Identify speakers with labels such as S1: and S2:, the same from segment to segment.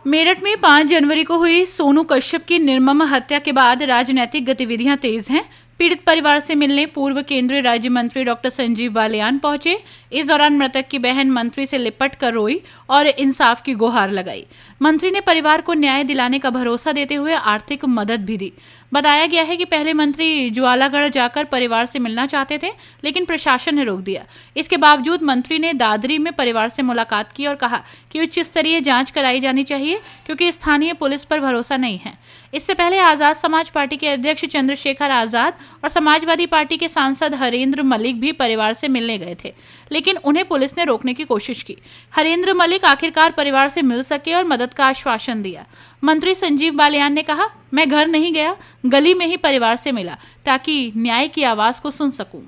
S1: मेरठ में 5 जनवरी को हुई सोनू कश्यप की निर्मम हत्या के बाद राजनीतिक गतिविधियां तेज हैं। पीड़ित परिवार से मिलने पूर्व केंद्रीय राज्य मंत्री डॉक्टर संजीव बालियान पहुंचे। इस दौरान मृतक की बहन मंत्री से लिपट कर रोई और इंसाफ की गुहार लगाई। मंत्री ने परिवार को न्याय दिलाने का भरोसा देते हुए आर्थिक मदद भी दी। बताया गया है कि पहले मंत्री ज्वालागढ़ जाकर परिवार से मिलना चाहते थे, लेकिन प्रशासन ने रोक दिया। इसके बावजूद मंत्री ने दादरी में परिवार से मुलाकात की और कहा कि उच्च स्तरीय जांच कराई जानी चाहिए, क्योंकि स्थानीय पुलिस पर भरोसा नहीं है। इससे पहले आजाद समाज पार्टी के अध्यक्ष चंद्रशेखर आजाद और समाजवादी पार्टी के सांसद हरेंद्र मलिक भी परिवार से मिलने गए थे, लेकिन उन्हें पुलिस ने रोकने की कोशिश की। हरेंद्र मलिक आखिरकार परिवार से मिल सके और मदद का आश्वासन दिया। मंत्री संजीव बालियान ने कहा, मैं घर नहीं गया, गली में ही परिवार से मिला ताकि न्याय की आवाज को सुन सकूं।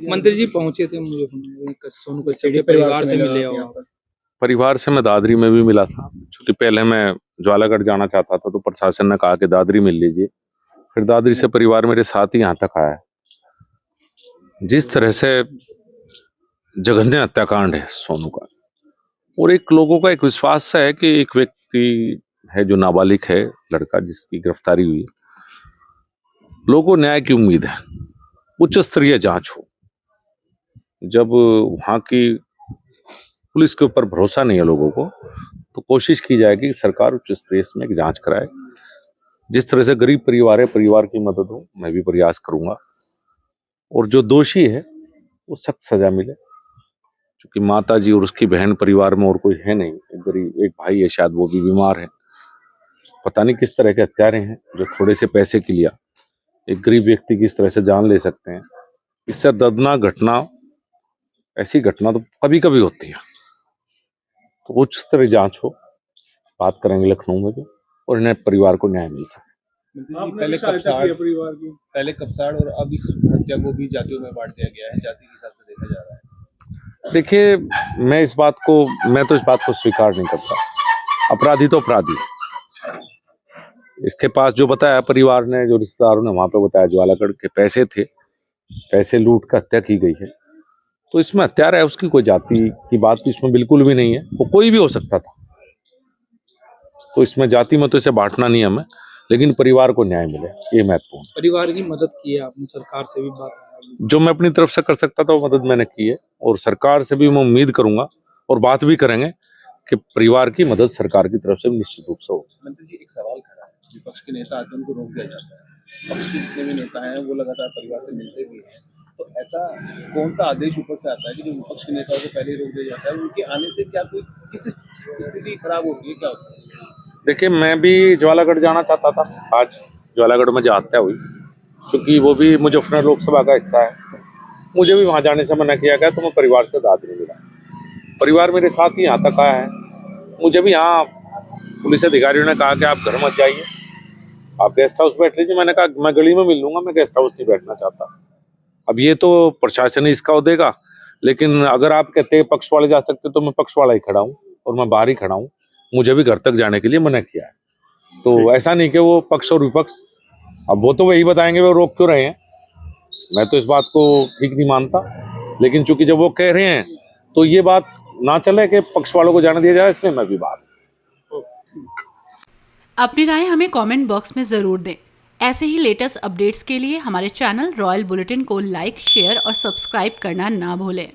S2: मंत्री जी पहुंचे थे, मुझे सोनू कश्यप के परिवार से मिले हो।
S3: परिवार से मैं दादरी में भी मिला था, क्योंकि पहले मैं ज्वालागढ़ जाना चाहता था तो प्रशासन ने कहा कि दादरी मिल लीजिए। फिर दादरी से परिवार मेरे साथ ही यहाँ तक आया। जिस तरह से जघन्य हत्याकांड है सोनू का, और एक लोगों का एक विश्वास है कि एक व्यक्ति है जो नाबालिग है, लड़का जिसकी गिरफ्तारी हुई, लोगों को न्याय की उम्मीद है, उच्च स्तरीय जांच हो। जब वहां की पुलिस के ऊपर भरोसा नहीं है लोगों को, तो कोशिश की जाएगी कि सरकार उच्च स्तरीय में एक जांच कराए। जिस तरह से गरीब परिवार है, परिवार की मदद हो, मैं भी प्रयास करूंगा, और जो दोषी है वो सख्त सजा मिले। क्योंकि माता जी और उसकी बहन, परिवार में और कोई है नहीं, एक गरीब एक भाई है, शायद वो भी बीमार है। पता नहीं किस तरह के हत्यारे हैं जो थोड़े से पैसे के लिए एक गरीब व्यक्ति की इस तरह से जान ले सकते हैं। इससे दर्दनाक घटना, ऐसी घटना तो कभी कभी होती है, तो उच्च स्तरीय जांच हो, बात करेंगे लखनऊ में भी, और इन्हें परिवार को न्याय मिल सके।
S4: पहले कपसाड़ और अब इस हत्या को भी जातियों में बांट दिया गया है, जाति के हिसाब से देखा जा रहा है।
S3: देखिए, मैं तो इस बात को स्वीकार नहीं करता। अपराधी तो अपराधी। इसके पास जो बताया परिवार ने, जो रिश्तेदारों ने वहां पे बताया, ज्वालागढ़ के पैसे थे, पैसे लूट कर हत्या की गई है। तो इसमें हत्यारा है, उसकी कोई जाति की बात इसमें बिल्कुल भी नहीं है, वो कोई भी हो सकता था। तो इसमें जाति में तो इसे बांटना नहीं हमें, लेकिन परिवार को न्याय मिले, ये महत्वपूर्ण।
S2: परिवार की मदद की है आपने, सरकार से भी बात,
S3: जो मैं अपनी तरफ से कर सकता था वो मदद मैंने की है, और सरकार से भी मैं उम्मीद करूंगा और बात भी करेंगे कि परिवार की मदद सरकार की तरफ से निश्चित रूप से हो।
S4: मंत्री जी, एक सवाल खड़ा है, विपक्ष के नेता आते हैं उनको रोक दिया जाता है, पक्ष के जितने भी नेता हैं वो लगातार परिवार से मिलते भी हैं, तो ऐसा कौन सा आदेश ऊपर से आता है कि जो विपक्ष के नेताओं को पहले रोक दिया जाता है? उनके आने से क्या कोई किस स्थिति खराब होती है, क्या होता है?
S3: देखिए, मैं भी ज्वालागढ़ जाना चाहता था, आज ज्वालागढ़ में जो हत्या हुई, क्योंकि वो भी मुजफ्फरनगर लोकसभा का हिस्सा है, मुझे भी वहां जाने से मना किया गया, तो मैं परिवार से दादरी मिला। परिवार मेरे साथ ही यहाँ तक आया है। मुझे भी यहाँ पुलिस अधिकारियों ने कहा कि आप घर मत जाइए, आप गेस्ट हाउस बैठ लीजिए। मैंने कहा मैं गली में मिल लूंगा, मैं गेस्ट हाउस नहीं बैठना चाहता। अब ये तो प्रशासन ही इसका देगा, लेकिन अगर आप कहते हैं पक्ष वाले जा सकते तो मैं पक्ष वाला ही खड़ा हूँ और मैं बाहर ही खड़ा हूँ। मुझे भी घर तक जाने के लिए मना किया है। तो ऐसा नहीं कि वो पक्ष और विपक्ष अब वो तो वही बताएंगे वो रोक क्यों रहे हैं, मैं तो इस बात को ठीक नहीं मानता। लेकिन चूंकि जब वो कह रहे हैं तो ये बात ना चले कि पक्ष वालों को जाने दिया जाए, इसलिए मैं भी बात।
S1: अपनी राय हमें कमेंट बॉक्स में ज़रूर दें। ऐसे ही लेटेस्ट अपडेट्स के लिए हमारे चैनल रॉयल बुलेटिन को लाइक, शेयर और सब्सक्राइब करना ना भूलें।